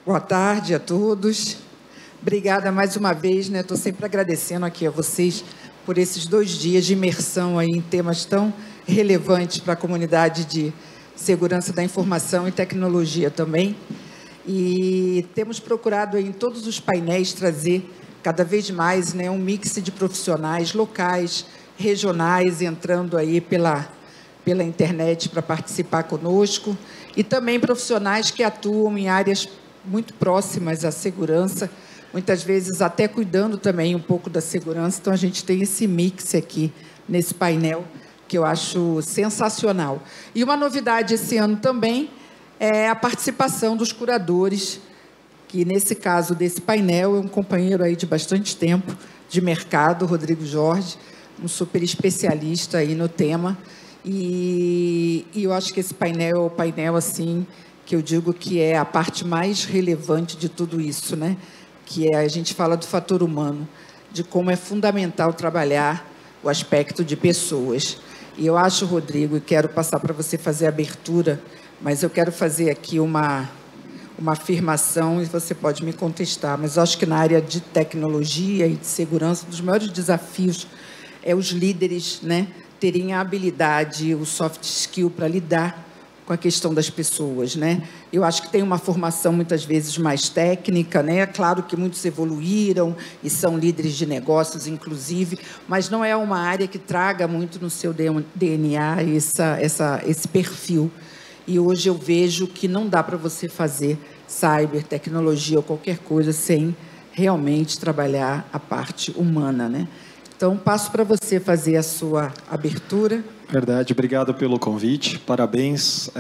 Boa tarde a todos. Obrigada mais uma vez, né? Estou sempre agradecendo aqui a vocês por esses 2 dias de imersão aí em temas tão relevantes para a comunidade de segurança da informação e tecnologia também. E temos procurado aí, em todos os painéis trazer cada vez mais, né, um mix de profissionais locais, regionais, entrando aí pela internet para participar conosco, e também profissionais que atuam em áreas muito próximas à segurança, muitas vezes até cuidando também um pouco da segurança. Então, a gente tem esse mix aqui nesse painel, que eu acho sensacional. E uma novidade esse ano também é a participação dos curadores, que nesse caso desse painel é um companheiro aí de bastante tempo de mercado, Rodrigo Jorge, um super especialista aí no tema. E eu acho que esse painel é o painel, assim, que eu digo que é a parte mais relevante de tudo isso, né? Que é, a gente fala do fator humano, de como é fundamental trabalhar o aspecto de pessoas. E eu acho, Rodrigo, e quero passar para você fazer a abertura, mas eu quero fazer aqui uma afirmação, e você pode me contestar, mas eu acho que na área de tecnologia e de segurança, um dos maiores desafios é os líderes, né, terem a habilidade, o soft skill para lidar com a questão das pessoas, né? Eu acho que tem uma formação muitas vezes mais técnica, né? É claro que muitos evoluíram e são líderes de negócios, inclusive, mas não é uma área que traga muito no seu DNA esse perfil. E hoje eu vejo que não dá para você fazer cyber, tecnologia ou qualquer coisa sem realmente trabalhar a parte humana, né? Então, passo para você fazer a sua abertura. Verdade, obrigado pelo convite, parabéns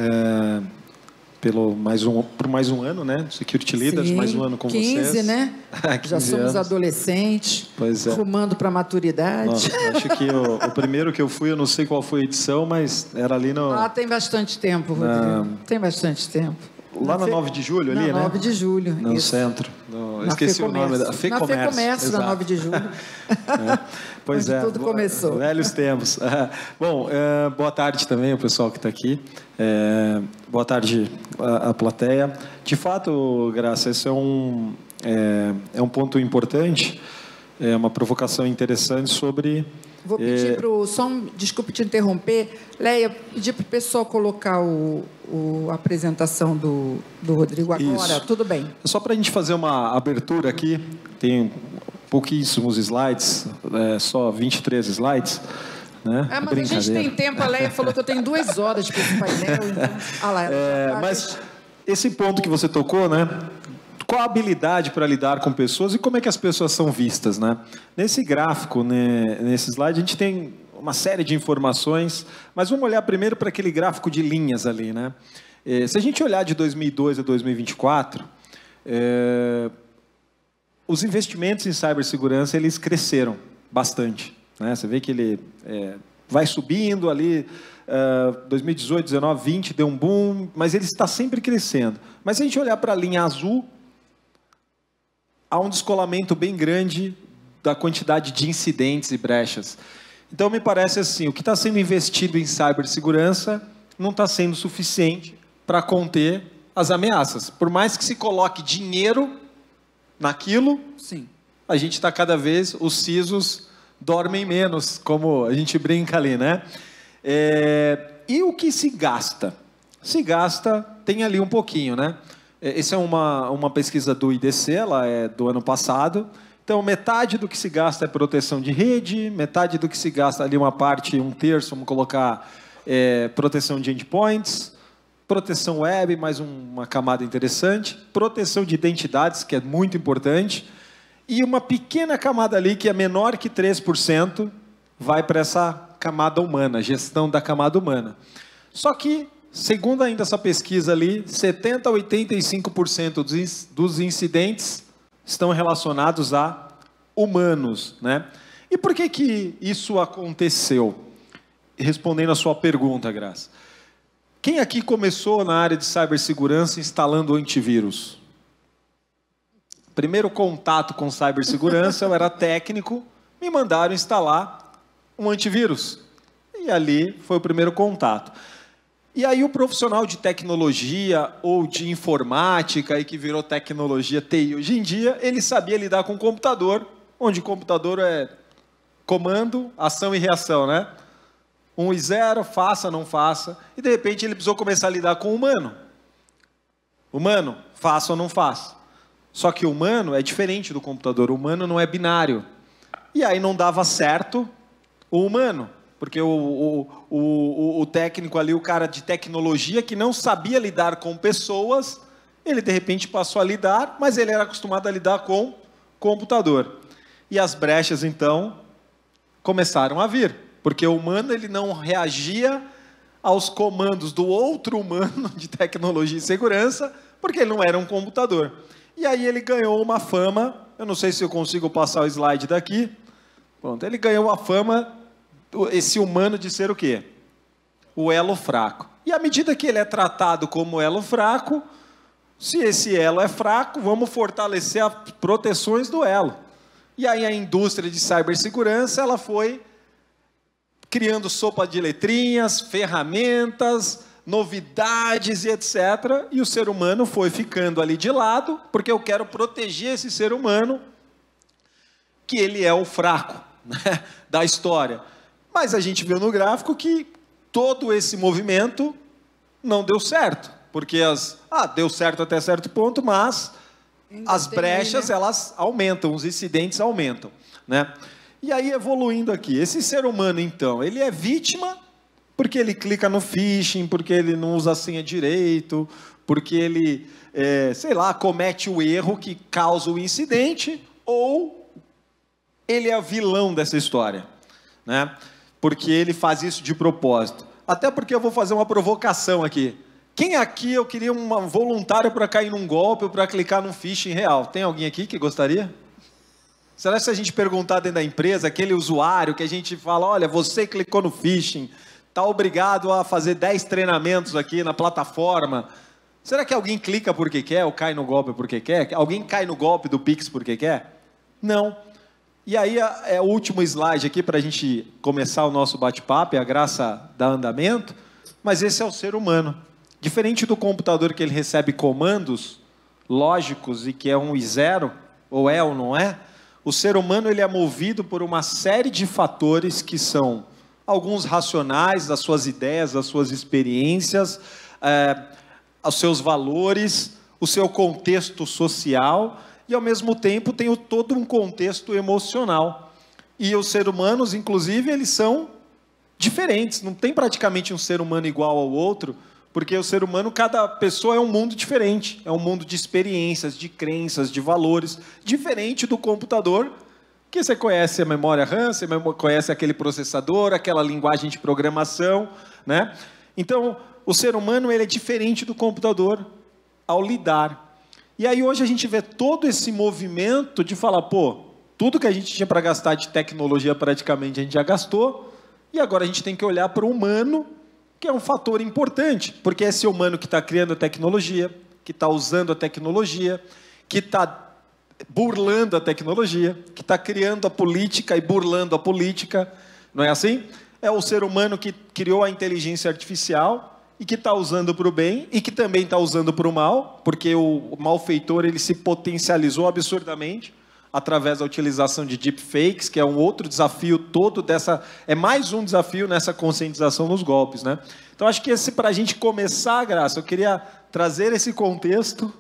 por mais um ano, né? Security Leaders, mais um ano com 15, vocês. Né? 15 Já somos anos. Adolescentes, pois é. Rumando para a maturidade. Nossa, acho que o primeiro que eu fui, eu não sei qual foi a edição, mas era ali no... tem bastante tempo, Rodrigo. Tem bastante tempo. Lá na 9 de julho, ali, né? Na 9 de julho. No isso. centro. Esqueci o nome da FEComércio. Na FEComércio, na 9 de julho. Pois onde tudo começou. Velhos tempos. Bom, boa tarde também ao pessoal que está aqui. Boa tarde à plateia. De fato, Graça, esse é um ponto importante, uma provocação interessante sobre... Vou pedir desculpe te interromper, Leia, pedir para o pessoal colocar a apresentação do Rodrigo agora. Isso. Tudo bem. Só para a gente fazer uma abertura aqui, tem pouquíssimos slides, só 23 slides. Né? Mas a gente tem tempo, a Leia falou que eu tenho 2 horas para esse painel. Então, mas esse ponto que você tocou, né? Qual a habilidade para lidar com pessoas e como é que as pessoas são vistas, né? Nesse gráfico, né, nesse slide, a gente tem uma série de informações, mas vamos olhar primeiro para aquele gráfico de linhas ali, né? Se a gente olhar de 2002 a 2024, os investimentos em cibersegurança, eles cresceram bastante, né? Você vê que ele vai subindo ali, 2018, 19, 20, deu um boom, mas ele está sempre crescendo. Mas se a gente olhar para a linha azul, há um descolamento bem grande da quantidade de incidentes e brechas. Então, me parece assim, o que está sendo investido em cibersegurança não está sendo suficiente para conter as ameaças. Por mais que se coloque dinheiro naquilo, sim, a gente está cada vez, os CISOs dormem menos, como a gente brinca ali, né? E o que se gasta? Se gasta, tem ali um pouquinho, né? Essa é uma pesquisa do IDC, ela é do ano passado. Então, metade do que se gasta é proteção de rede, metade do que se gasta ali, uma parte, um terço, vamos colocar, proteção de endpoints, proteção web, mais uma camada interessante, proteção de identidades, que é muito importante, e uma pequena camada ali, que é menor que 3%, vai para essa camada humana, gestão da camada humana. Só que, segundo ainda essa pesquisa ali, 70% a 85% dos incidentes estão relacionados a humanos, né? E por que isso aconteceu? Respondendo a sua pergunta, Graça. Quem aqui começou na área de cibersegurança instalando antivírus? Primeiro contato com cibersegurança, eu era técnico, me mandaram instalar um antivírus. E ali foi o primeiro contato. E aí o profissional de tecnologia ou de informática, e que virou tecnologia TI hoje em dia, ele sabia lidar com o computador, onde o computador é comando, ação e reação, né? 1 e 0, faça, não faça. E de repente ele precisou começar a lidar com o humano. Humano, faça ou não faça. Só que o humano é diferente do computador, o humano não é binário. E aí não dava certo o humano. Porque o técnico ali, o cara de tecnologia, que não sabia lidar com pessoas, ele de repente passou a lidar, mas ele era acostumado a lidar com computador. E as brechas, então, começaram a vir. Porque o humano ele não reagia aos comandos do outro humano de tecnologia e segurança, porque ele não era um computador. E aí ele ganhou uma fama, eu não sei se eu consigo passar o slide daqui. Pronto, ele ganhou a fama, esse humano, de ser o quê? O elo fraco. E à medida que ele é tratado como elo fraco, se esse elo é fraco, vamos fortalecer as proteções do elo. E aí a indústria de cibersegurança, ela foi criando sopa de letrinhas, ferramentas, novidades e etc. E o ser humano foi ficando ali de lado, porque eu quero proteger esse ser humano, que ele é o fraco, né, da história. Mas a gente viu no gráfico que todo esse movimento não deu certo, porque deu certo até certo ponto, mas as brechas, elas aumentam, os incidentes aumentam, né? E aí, evoluindo aqui, esse ser humano, então, ele é vítima porque ele clica no phishing, porque ele não usa a senha direito, porque ele, sei lá, comete o erro que causa o incidente, ou ele é o vilão dessa história, né? Porque ele faz isso de propósito. Até porque eu vou fazer uma provocação aqui. Quem aqui eu queria um voluntário para cair num golpe ou para clicar num phishing real? Tem alguém aqui que gostaria? Será que se a gente perguntar dentro da empresa, aquele usuário que a gente fala, olha, você clicou no phishing, está obrigado a fazer 10 treinamentos aqui na plataforma. Será que alguém clica porque quer ou cai no golpe porque quer? Alguém cai no golpe do Pix porque quer? Não. E aí é o último slide aqui para a gente começar o nosso bate-papo, é a graça da andamento, mas esse é o ser humano. Diferente do computador que ele recebe comandos lógicos e que é 1 e 0, ou é ou não é, o ser humano ele é movido por uma série de fatores que são alguns racionais, das suas ideias, das suas experiências, os seus valores, o seu contexto social, e ao mesmo tempo tem todo um contexto emocional. E os seres humanos, inclusive, eles são diferentes, não tem praticamente um ser humano igual ao outro, porque o ser humano, cada pessoa é um mundo diferente, é um mundo de experiências, de crenças, de valores, diferente do computador, que você conhece a memória RAM, você conhece aquele processador, aquela linguagem de programação, né? Então, o ser humano ele é diferente do computador ao lidar. E aí hoje a gente vê todo esse movimento de falar, pô, tudo que a gente tinha para gastar de tecnologia praticamente a gente já gastou, e agora a gente tem que olhar para o humano, que é um fator importante, porque é esse humano que está criando a tecnologia, que está usando a tecnologia, que está burlando a tecnologia, que está criando a política e burlando a política, não é assim? É o ser humano que criou a inteligência artificial e que está usando para o bem e que também está usando para o mal, porque o malfeitor ele se potencializou absurdamente através da utilização de deepfakes, que é um outro desafio todo dessa... É mais um desafio nessa conscientização nos golpes, né? Então, acho que para a gente começar, Graça, eu queria trazer esse contexto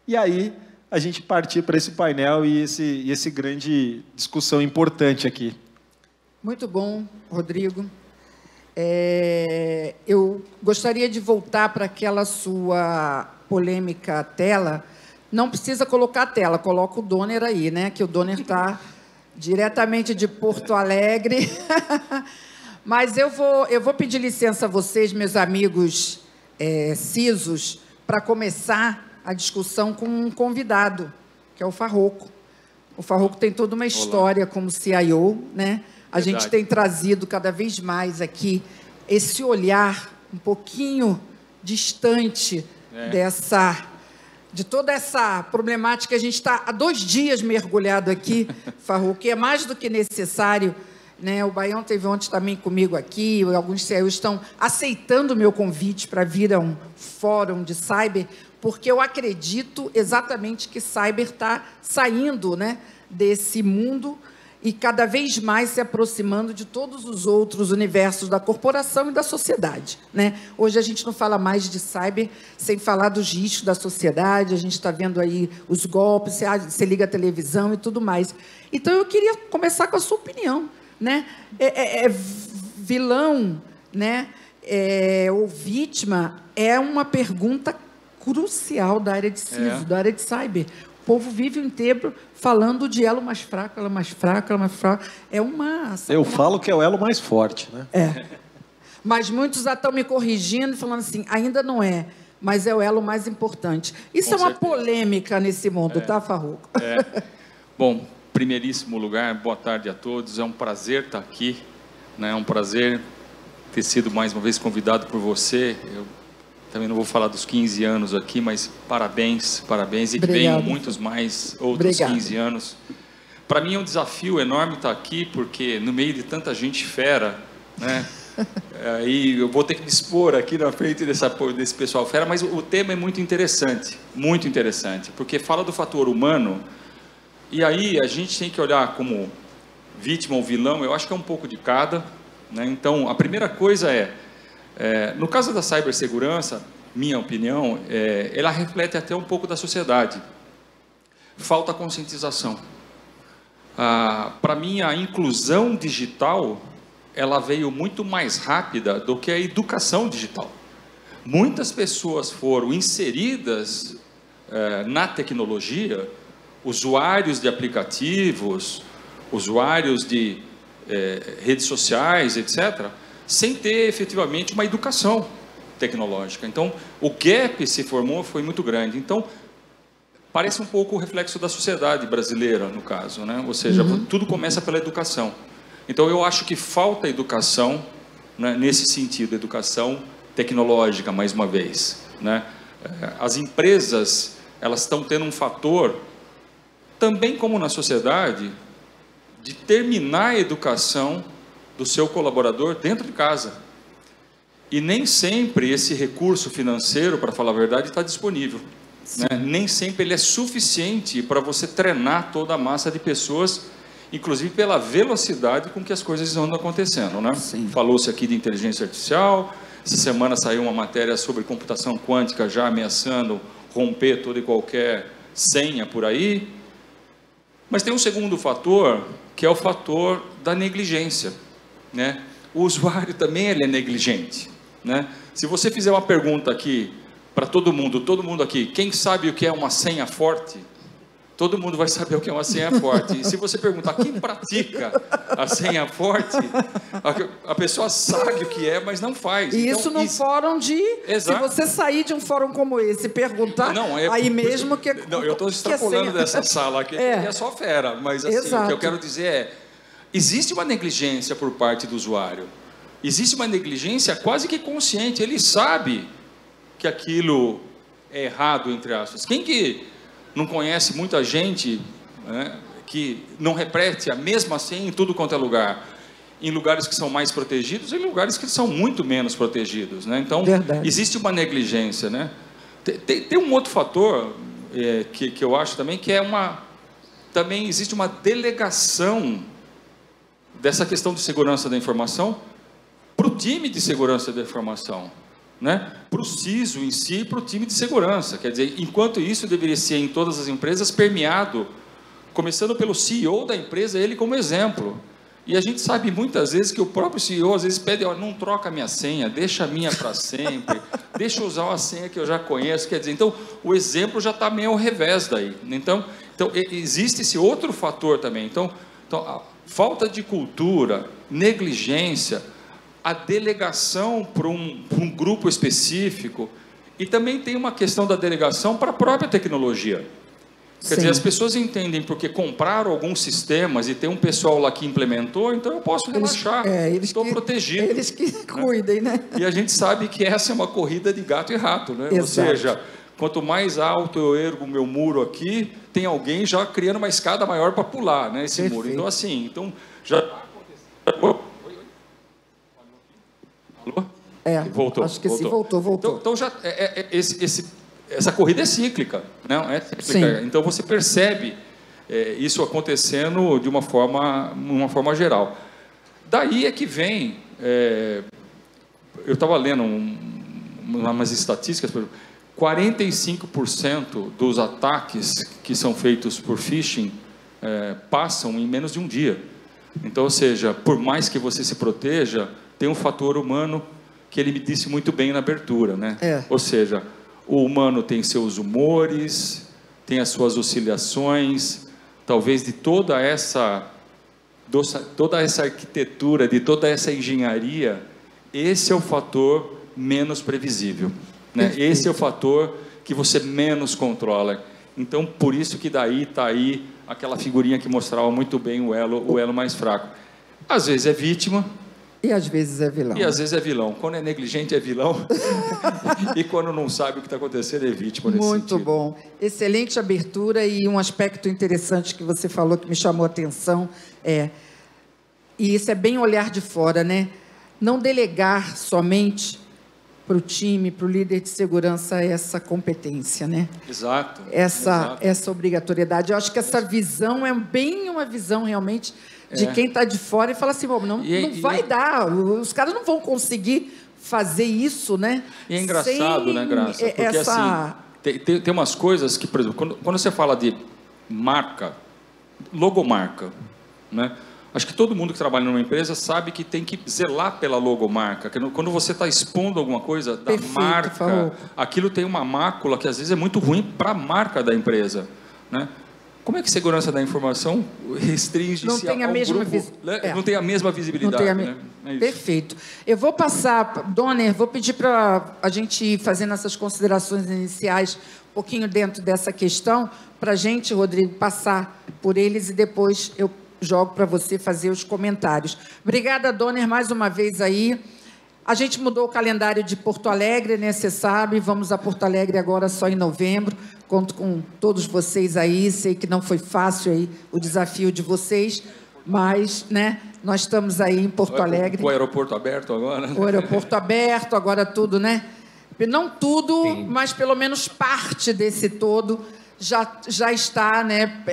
e aí a gente partir para esse painel e esse grande discussão importante aqui. Muito bom, Rodrigo. Eu gostaria de voltar para aquela sua polêmica tela. Não precisa colocar a tela, coloca o Donner aí, né? Que o Donner está diretamente de Porto Alegre. Mas eu vou pedir licença a vocês, meus amigos CISOs, para começar a discussão com um convidado, que é o Farroco. O Farroco tem toda uma história como CIO, né? A gente tem trazido cada vez mais aqui esse olhar um pouquinho distante de toda essa problemática. A gente está há 2 dias mergulhado aqui, Farroco, que é mais do que necessário né? O Baião teve ontem também comigo aqui, alguns CEOs estão aceitando o meu convite para vir a um fórum de cyber, porque eu acredito exatamente que cyber está saindo, né, desse mundo e cada vez mais se aproximando de todos os outros universos da corporação e da sociedade, né? Hoje a gente não fala mais de cyber sem falar dos riscos da sociedade, a gente está vendo aí os golpes, você liga a televisão e tudo mais. Então, eu queria começar com a sua opinião, né? Vilão, né? Ou vítima é uma pergunta crucial da área de CISO, da área de cyber. O povo vive o inteiro falando de elo mais fraco, ela mais fraca, ela mais fraca. Eu falo que é o elo mais forte, né? Mas muitos já estão me corrigindo e falando assim, ainda não é, mas é o elo mais importante. Isso é uma polêmica nesse mundo, tá, Farruco? Bom, primeiríssimo lugar, boa tarde a todos. É um prazer estar aqui, né? É um prazer ter sido mais uma vez convidado por você. Eu também não vou falar dos 15 anos aqui, mas parabéns, parabéns. E que venham muitos mais outros 15 anos. Para mim é um desafio enorme estar aqui, porque no meio de tanta gente fera, né? Aí eu vou ter que me expor aqui na frente desse pessoal fera, mas o tema é muito interessante, porque fala do fator humano, e aí a gente tem que olhar como vítima ou vilão, eu acho que é um pouco de cada, né? Então, a primeira coisa no caso da cibersegurança, minha opinião, ela reflete até um pouco da sociedade. Falta conscientização. Para mim, a inclusão digital, ela veio muito mais rápida do que a educação digital. Muitas pessoas foram inseridas na tecnologia, usuários de aplicativos, usuários de redes sociais, etc., sem ter efetivamente uma educação tecnológica. Então, o gap se formou, foi muito grande. Então, parece um pouco o reflexo da sociedade brasileira, no caso, né? Ou seja, tudo começa pela educação. Então, eu acho que falta educação, né, nesse sentido, educação tecnológica, mais uma vez, né? As empresas, elas estão tendo um fator, também como na sociedade, de terminar a educação do seu colaborador dentro de casa. E nem sempre esse recurso financeiro, para falar a verdade, está disponível, né? Nem sempre ele é suficiente para você treinar toda a massa de pessoas, inclusive pela velocidade com que as coisas andam acontecendo, né? Falou-se aqui de inteligência artificial, essa semana saiu uma matéria sobre computação quântica já ameaçando romper toda e qualquer senha por aí. Mas tem um segundo fator, que é o fator da negligência, né? O usuário também ele é negligente, né? Se você fizer uma pergunta aqui para todo mundo aqui, quem sabe o que é uma senha forte? Todo mundo vai saber o que é uma senha forte. E se você perguntar quem pratica a senha forte, a pessoa sabe o que é, mas não faz. E então, isso num fórum de... Exato. Se você sair de um fórum como esse e perguntar, aí mesmo que... Não, eu estou extrapolando dessa sala aqui, que é só fera. Mas assim, o que eu quero dizer existe uma negligência por parte do usuário. Existe uma negligência quase que consciente. Ele sabe que aquilo é errado, entre aspas. Quem que não conhece muita gente, né, que não repete a mesma senha em tudo quanto é lugar? Em lugares que são mais protegidos e em lugares que são muito menos protegidos, né? Então, existe uma negligência, né? Tem um outro fator que eu acho também, que também existe uma delegação dessa questão de segurança da informação para o time de segurança da informação, né? Para o CISO em si, para o time de segurança. Quer dizer, enquanto isso deveria ser em todas as empresas permeado, começando pelo CEO da empresa, ele como exemplo. E a gente sabe muitas vezes que o próprio CEO às vezes pede, não troca a minha senha, deixa a minha para sempre, deixa eu usar uma senha que eu já conheço. Quer dizer, então o exemplo já está meio ao revés daí. Então existe esse outro fator também. Então a falta de cultura, negligência, a delegação para um grupo específico, e também tem uma questão da delegação para a própria tecnologia. Quer dizer, as pessoas entendem porque compraram alguns sistemas e tem um pessoal lá que implementou, então eu posso relaxar, estou protegido. Eles que cuidem, né? E a gente sabe que essa é uma corrida de gato e rato, né? Ou seja, quanto mais alto eu ergo o meu muro aqui, tem alguém já criando uma escada maior para pular, né, esse muro. Então, assim, já está acontecendo Alô? Voltou. Acho que sim, voltou. Então já essa corrida é cíclica, não é cíclica. Sim. Então você percebe isso acontecendo de uma forma geral. Daí é que vem. Eu estava lendo umas estatísticas. 45% dos ataques que são feitos por phishing passam em menos de um dia. Então, ou seja, por mais que você se proteja, tem um fator humano que ele me disse muito bem na abertura, né? Ou seja, o humano tem seus humores, tem as suas oscilações, talvez de toda essa arquitetura, de toda essa engenharia, esse é o fator menos previsível, né? Esse é o fator que você menos controla. Então, por isso que daí está aí aquela figurinha que mostrava muito bem o elo mais fraco. Às vezes é vítima. E às vezes é vilão. E às vezes é vilão. Quando é negligente é vilão. E quando não sabe o que está acontecendo é vítima nesse sentido. Muito bom. Excelente abertura, e um aspecto interessante que você falou que me chamou a atenção e isso é bem olhar de fora, né? Não delegar somente para o time, para o líder de segurança, essa competência, né? Exato. Essa obrigatoriedade. Eu acho que essa visão é bem uma visão realmente de quem está de fora e fala assim, bom, não vai dar, os caras não vão conseguir fazer isso, né? E é engraçado, né, Graça? Porque assim, tem umas coisas que, por exemplo, quando você fala de marca, logomarca, né? Acho que todo mundo que trabalha numa empresa sabe que tem que zelar pela logomarca. Quando você está expondo alguma coisa da marca, aquilo tem uma mácula que às vezes é muito ruim para a marca da empresa, né? Como é que segurança da informação restringe-se não tem a mesma não tem a mesma visibilidade, né? Perfeito. Eu vou passar, Donner, vou pedir para a gente ir fazendo essas considerações iniciais um pouquinho dentro dessa questão, para a gente, Rodrigo, passar por eles e depois eu jogo para você fazer os comentários. Obrigada, Donner, mais uma vez aí. A gente mudou o calendário de Porto Alegre, né? Você sabe, vamos a Porto Alegre agora só em novembro. Conto com todos vocês aí, sei que não foi fácil aí o desafio de vocês, mas, né, nós estamos aí em Porto Alegre. O aeroporto aberto agora. O aeroporto aberto, agora tudo, né? Não tudo, sim, mas pelo menos parte desse todo já está, né,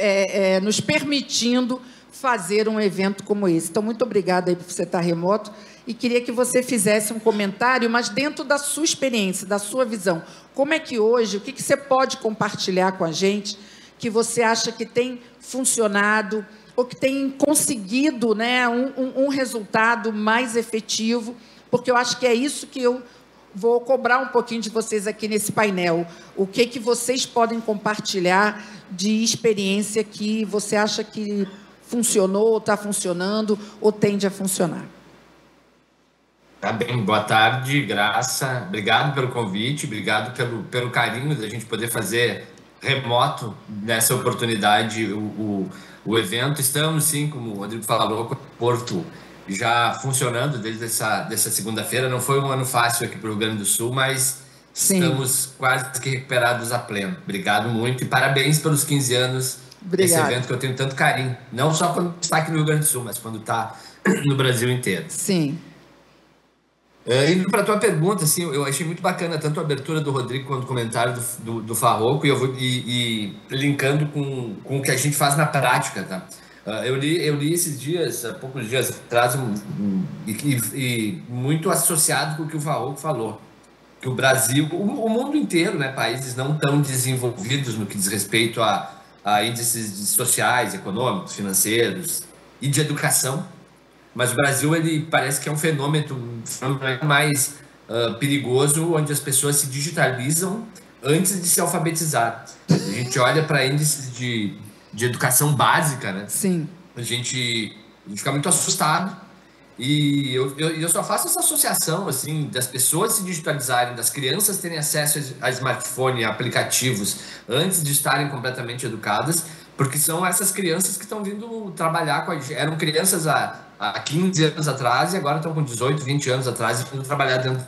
nos permitindo fazer um evento como esse. Então, muito obrigada aí por você estar remoto e queria que você fizesse um comentário, mas dentro da sua experiência, da sua visão. Como é que hoje, o que você pode compartilhar com a gente que você acha que tem funcionado ou que tem conseguido, né, um resultado mais efetivo? Porque eu acho que é isso que eu vou cobrar um pouquinho de vocês aqui nesse painel. O que vocês podem compartilhar de experiência que você acha que funcionou, está funcionando ou tende a funcionar? Tá bem, boa tarde, Graça. Obrigado pelo convite, obrigado pelo carinho da gente poder fazer remoto nessa oportunidade o evento. Estamos, sim, como o Rodrigo falou, com o Porto já funcionando desde dessa segunda-feira. Não foi um ano fácil aqui para o Rio Grande do Sul, mas sim, estamos quase que recuperados a pleno. Obrigado muito e parabéns pelos 15 anos desse evento que eu tenho tanto carinho. Não só quando está aqui no Rio Grande do Sul, mas quando está no Brasil inteiro. Sim. Indo para a tua pergunta, assim, eu achei muito bacana tanto a abertura do Rodrigo quanto o comentário do Farroco, e eu vou linkando com o que a gente faz na prática, tá? Eu li esses dias, há poucos dias atrás, e muito associado com o que o Farroco falou, que o Brasil, o mundo inteiro, né, países não tão desenvolvidos no que diz respeito a índices sociais, econômicos, financeiros e de educação, mas o Brasil, ele parece que é um fenômeno mais perigoso, onde as pessoas se digitalizam antes de se alfabetizar. A gente olha para índices de educação básica, né? Sim. A gente fica muito assustado. E eu só faço essa associação, assim, das pessoas se digitalizarem, das crianças terem acesso a smartphone e aplicativos antes de estarem completamente educadas, porque são essas crianças que estão vindo trabalhar com a gente. Eram crianças há 15 anos atrás e agora estão com 18, 20 anos atrás e vindo trabalhar dentro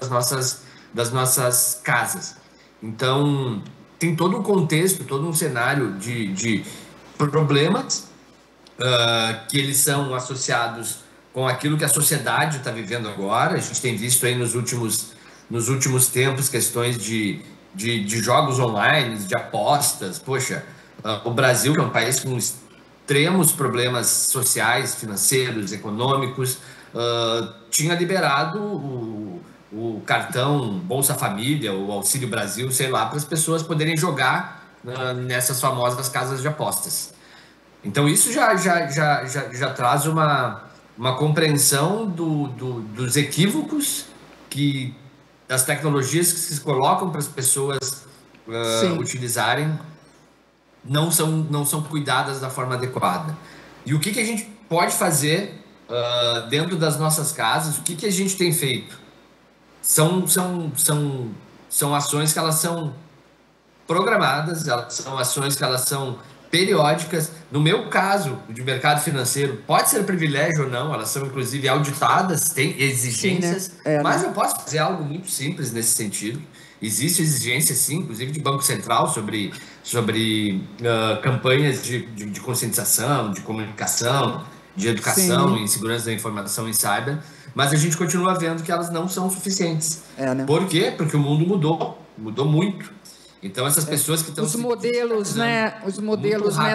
das nossas casas. Então, tem todo um contexto, todo um cenário de problemas que eles são associados com aquilo que a sociedade está vivendo agora. A gente tem visto aí nos últimos tempos questões de jogos online, de apostas. Poxa, o Brasil, que é um país com extremos problemas sociais, financeiros, econômicos, tinha liberado o cartão Bolsa Família, o Auxílio Brasil, sei lá, para as pessoas poderem jogar nessas famosas casas de apostas. Então isso já traz uma compreensão dos equívocos que as tecnologias que se colocam para as pessoas utilizarem não são cuidadas da forma adequada. E o que a gente pode fazer dentro das nossas casas? O que a gente tem feito? São ações que elas são programadas, são ações que elas são periódicas. No meu caso, de mercado financeiro, pode ser privilégio ou não, elas são inclusive auditadas, tem exigências, sim, né? Mas eu posso fazer algo muito simples nesse sentido. Existe exigência, sim, inclusive de Banco Central, sobre campanhas de conscientização, de comunicação, de educação, sim, em segurança da informação, em cyber, mas a gente continua vendo que elas não são suficientes. Né? Por quê? Porque o mundo mudou muito. Então essas pessoas que estão... Os modelos, né,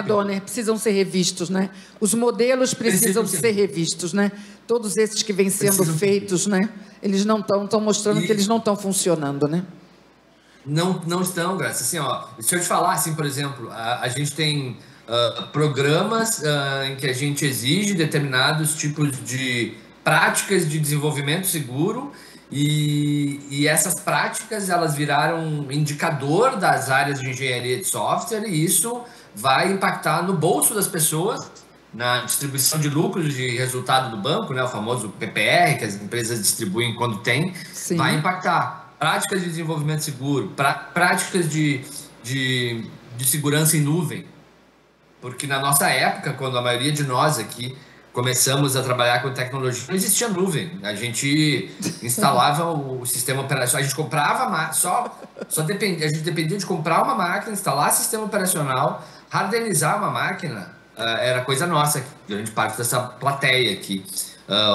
Donner, precisam ser revistos, né? Os modelos precisam ser revistos, né? Todos esses que vêm sendo feitos, né? Eles não estão mostrando que eles não estão funcionando, né? Não estão, Graça. Assim, ó, se eu te falar, assim, por exemplo, a gente tem programas em que a gente exige determinados tipos de práticas de desenvolvimento seguro e essas práticas, elas viraram indicador das áreas de engenharia de software e isso vai impactar no bolso das pessoas, na distribuição de lucros de resultado do banco, né, o famoso PPR, que as empresas distribuem quando tem, sim, vai impactar. Práticas de desenvolvimento seguro, práticas de segurança em nuvem. Porque na nossa época, quando a maioria de nós aqui começamos a trabalhar com tecnologia, não existia nuvem. A gente instalava o sistema operacional, a gente comprava, a gente dependia de comprar uma máquina, instalar sistema operacional, hardwareizar uma máquina, era coisa nossa, grande parte dessa plateia aqui,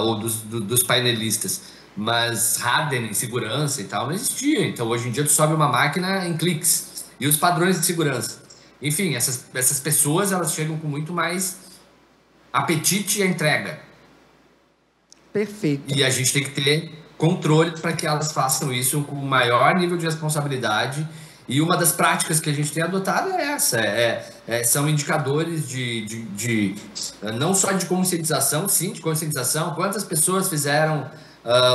ou dos painelistas. Mas hardware, segurança e tal, não existia. Então, hoje em dia, tu sobe uma máquina em cliques. E os padrões de segurança. Enfim, essas pessoas, elas chegam com muito mais apetite à entrega. Perfeito. E a gente tem que ter controle para que elas façam isso com o maior nível de responsabilidade. E uma das práticas que a gente tem adotado é essa. São indicadores não só de conscientização, sim, de conscientização. Quantas pessoas fizeram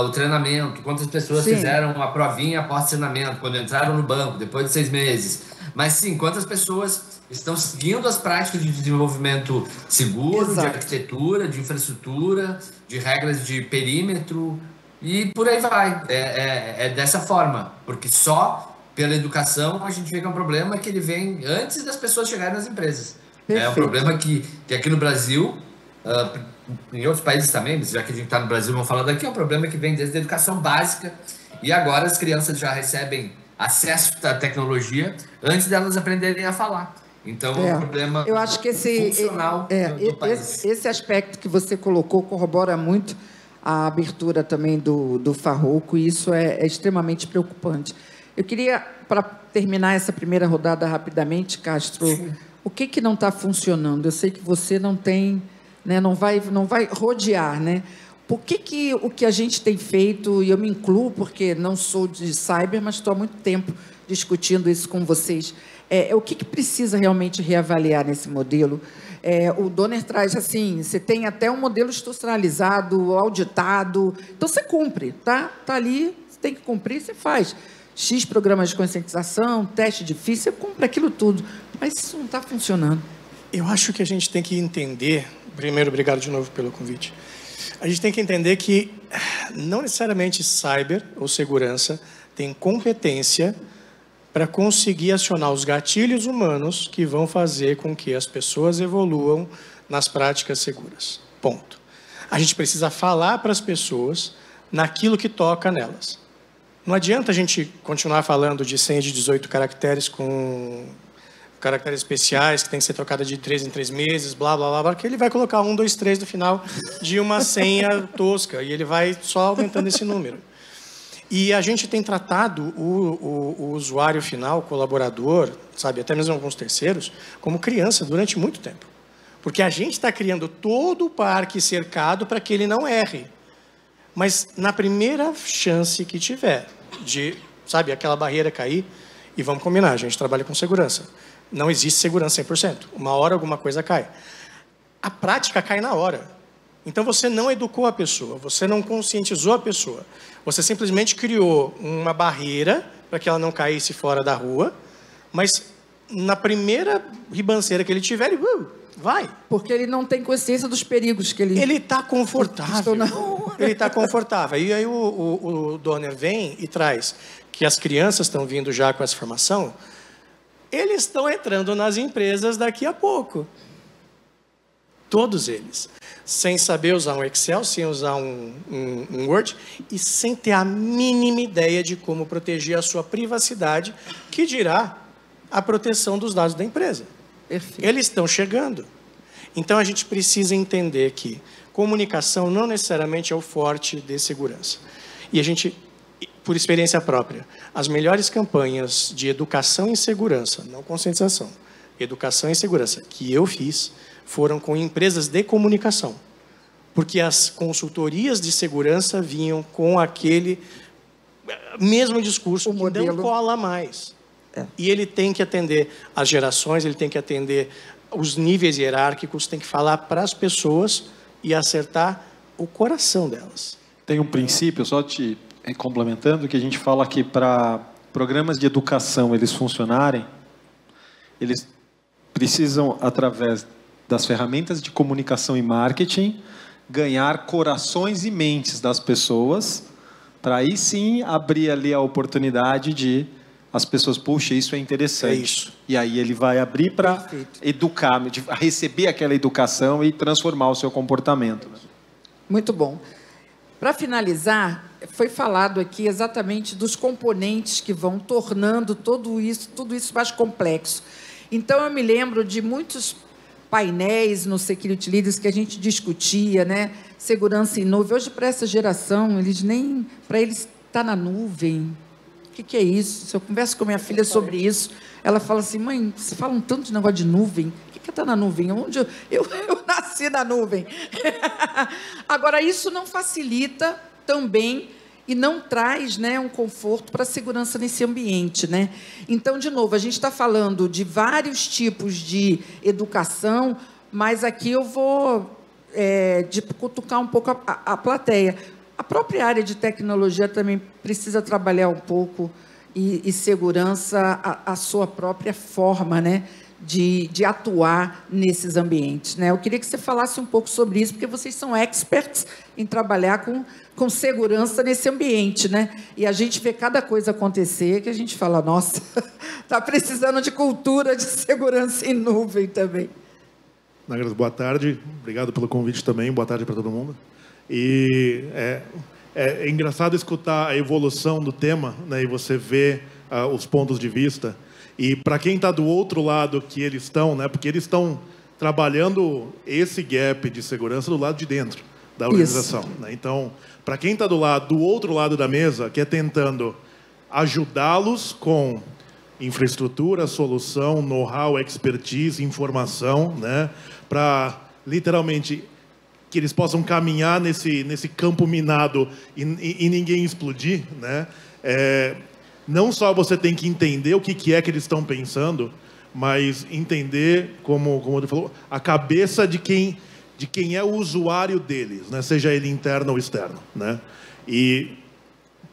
o treinamento, quantas pessoas sim, fizeram a provinha após treinamento, quando entraram no banco, depois de 6 meses. Mas sim, quantas pessoas estão seguindo as práticas de desenvolvimento seguro, exato, de arquitetura, de infraestrutura, de regras de perímetro e por aí vai. É dessa forma, porque só pela educação a gente vê que é um problema que ele vem antes das pessoas chegarem nas empresas. Perfeito. É um problema que aqui no Brasil, em outros países também, já que a gente está no Brasil, vamos falar daqui, é um problema que vem desde a educação básica e agora as crianças já recebem acesso à tecnologia antes delas aprenderem a falar. Então, é um problema eu acho que funcional do país. Esse aspecto que você colocou corrobora muito a abertura também do Farroco, e isso é extremamente preocupante. Eu queria, para terminar essa primeira rodada rapidamente, Castro, sim, o que não está funcionando? Eu sei que você não tem, né, não vai rodear, né? Por que o que a gente tem feito, e eu me incluo porque não sou de cyber, mas estou há muito tempo discutindo isso com vocês, o que precisa realmente reavaliar nesse modelo? O Donner traz assim, você tem até um modelo institucionalizado, auditado, então você cumpre, tá ali, você tem que cumprir, você faz. X programas de conscientização, teste difícil, você cumpre aquilo tudo, mas isso não está funcionando. Eu acho que a gente tem que entender, primeiro, obrigado de novo pelo convite, a gente tem que entender que não necessariamente cyber ou segurança tem competência para conseguir acionar os gatilhos humanos que vão fazer com que as pessoas evoluam nas práticas seguras. Ponto. A gente precisa falar para as pessoas naquilo que toca nelas. Não adianta a gente continuar falando de senha de 18 caracteres com caracteres especiais, que tem que ser trocada de 3 em 3 meses, blá, blá, blá, blá, que ele vai colocar 1, 2, 3 no final de uma senha tosca, e ele vai só aumentando esse número. E a gente tem tratado o usuário final, o colaborador, sabe, até mesmo alguns terceiros, como criança durante muito tempo. Porque a gente está criando todo o parque cercado para que ele não erre. Mas na primeira chance que tiver de, sabe, aquela barreira cair, e vamos combinar, a gente trabalha com segurança. Não existe segurança 100%. Uma hora alguma coisa cai. A prática cai na hora. Então você não educou a pessoa, você não conscientizou a pessoa. Você simplesmente criou uma barreira para que ela não caísse fora da rua, mas na primeira ribanceira que ele tiver, ele vai. Porque ele não tem consciência dos perigos que ele... Ele está confortável. Ele está confortável. E aí o Donner vem e traz que as crianças estão vindo já com essa formação, eles estão entrando nas empresas daqui a pouco. Todos eles. Sem saber usar um Excel, sem usar um Word e sem ter a mínima ideia de como proteger a sua privacidade, que dirá a proteção dos dados da empresa. Perfeito. Eles estão chegando. Então, a gente precisa entender que comunicação não necessariamente é o forte de segurança. E a gente, por experiência própria, as melhores campanhas de educação em segurança, não conscientização, educação em segurança, que eu fiz, foram com empresas de comunicação. Porque as consultorias de segurança vinham com aquele mesmo discurso que não cola mais. E ele tem que atender as gerações, ele tem que atender os níveis hierárquicos, tem que falar para as pessoas e acertar o coração delas. Tem um princípio, só te complementando, que a gente fala que para programas de educação eles funcionarem, eles precisam, através das ferramentas de comunicação e marketing, ganhar corações e mentes das pessoas, para aí sim abrir ali a oportunidade de as pessoas, puxa, isso é interessante. É isso. E aí ele vai abrir para educar, receber aquela educação e transformar o seu comportamento. Muito bom. Para finalizar, foi falado aqui exatamente dos componentes que vão tornando tudo isso mais complexo. Então, eu me lembro de muitos painéis no Security Leaders que a gente discutia, né? Segurança em nuvem. Hoje, para essa geração, para eles está na nuvem. O que é isso? Se eu converso com minha filha sobre isso, ela fala assim, mãe, você fala um tanto de negócio de nuvem. O que é estar na nuvem? Onde eu nasci na nuvem. Agora, isso não facilita também e não traz, né, um conforto para a segurança nesse ambiente, né? Então, de novo, a gente está falando de vários tipos de educação, mas aqui eu vou cutucar um pouco a plateia. A própria área de tecnologia também precisa trabalhar um pouco e segurança a sua própria forma, né, de atuar nesses ambientes, né? Eu queria que você falasse um pouco sobre isso, porque vocês são experts em trabalhar com segurança nesse ambiente, né? E a gente vê cada coisa acontecer que a gente fala, nossa, está precisando de cultura de segurança em nuvem também. Nagras, boa tarde. Obrigado pelo convite também. Boa tarde para todo mundo. E é engraçado escutar a evolução do tema, né, e você vê os pontos de vista. E para quem está do outro lado que eles estão, né, porque eles estão trabalhando esse gap de segurança do lado de dentro da organização. Né? Então, para quem está do outro lado da mesa, que é tentando ajudá-los com infraestrutura, solução, know-how, expertise, informação, né, para literalmente que eles possam caminhar nesse campo minado e ninguém explodir, né? Não só você tem que entender o que é que eles estão pensando, mas entender, como ele falou, a cabeça de quem é o usuário deles, né? Seja ele interno ou externo, né? E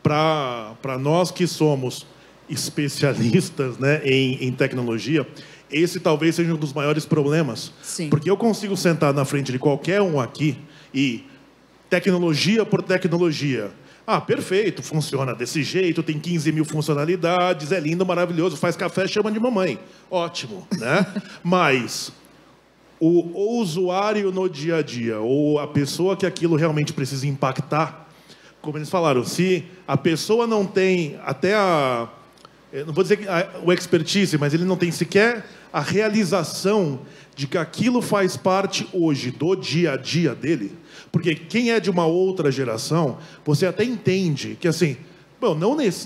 para nós que somos especialistas, né, em tecnologia, esse talvez seja um dos maiores problemas. Sim. Porque eu consigo sentar na frente de qualquer um aqui e tecnologia por tecnologia. Ah, perfeito, funciona desse jeito, tem 15 mil funcionalidades, é lindo, maravilhoso, faz café, chama de mamãe. Ótimo, né? Mas o usuário no dia a dia, ou a pessoa que aquilo realmente precisa impactar, como eles falaram, se a pessoa não tem até não vou dizer o expertise, mas ele não tem sequer a realização de que aquilo faz parte hoje do dia a dia dele. Porque quem é de uma outra geração, você até entende que, assim, bom,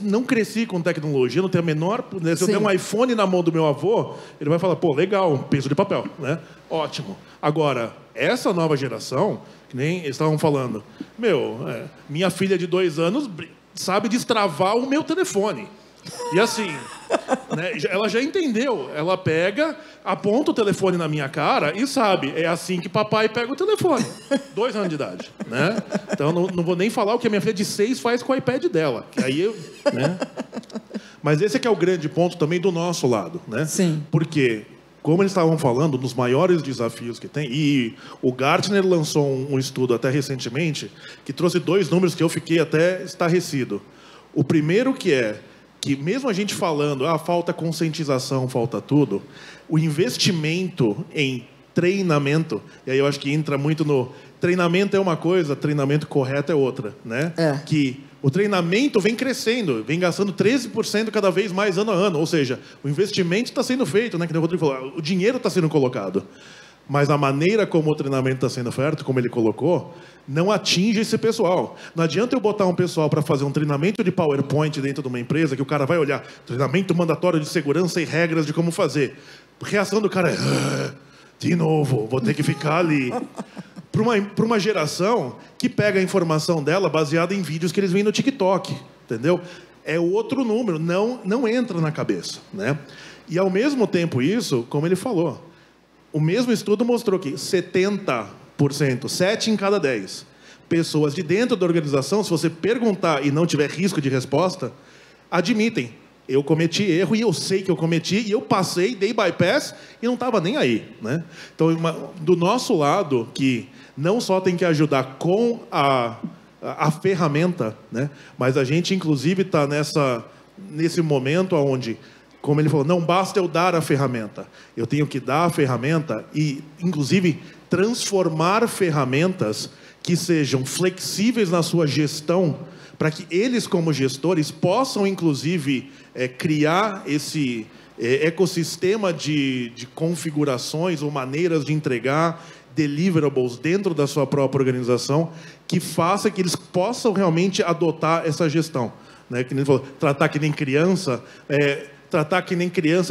não cresci com tecnologia, não tenho a menor... Né, se eu der um iPhone na mão do meu avô, ele vai falar, pô, legal, um peso de papel, né? Ótimo. Agora, essa nova geração, que nem eles estavam falando, minha filha de 2 anos sabe destravar o meu telefone. E assim, né, ela já entendeu. Ela pega, aponta o telefone na minha cara e sabe, é assim que papai pega o telefone. 2 anos de idade, né? Então não vou nem falar o que a minha filha de 6 faz com o iPad dela. Que aí né? Mas esse é que é o grande ponto também do nosso lado, né? Sim. Porque, como eles estavam falando, dos maiores desafios que tem, e o Gartner lançou um estudo até recentemente que trouxe 2 números que eu fiquei até estarrecido. O primeiro que mesmo a gente falando, falta conscientização, falta tudo, o investimento em treinamento, e aí eu acho que entra muito no... Treinamento é uma coisa, treinamento correto é outra, né? Que o treinamento vem crescendo, vem gastando 13% cada vez mais ano a ano, ou seja, o investimento está sendo feito, né? Que o Rodrigo falou, o dinheiro está sendo colocado. Mas a maneira como o treinamento está sendo feito, como ele colocou, não atinge esse pessoal. Não adianta eu botar um pessoal para fazer um treinamento de PowerPoint dentro de uma empresa que o cara vai olhar, treinamento mandatório de segurança e regras de como fazer. A reação do cara é, de novo, vou ter que ficar ali. Para uma geração que pega a informação dela baseada em vídeos que eles veem no TikTok, entendeu? É outro número, não entra na cabeça, né? E ao mesmo tempo isso, como ele falou, o mesmo estudo mostrou que 70%, 7 em cada 10 pessoas de dentro da organização, se você perguntar e não tiver risco de resposta, admitem. Eu cometi erro e eu sei que eu cometi e eu passei, dei bypass e não estava nem aí, né? Então, do nosso lado, que não só tem que ajudar com a ferramenta, né? Mas a gente, inclusive, está nesse momento onde, como ele falou, não basta eu dar a ferramenta. Eu tenho que dar a ferramenta e, inclusive, transformar ferramentas que sejam flexíveis na sua gestão, para que eles, como gestores, possam, inclusive, criar esse ecossistema de configurações ou maneiras de entregar deliverables dentro da sua própria organização, que faça que eles possam realmente adotar essa gestão, né? Que nem ele falou, tratar que nem criança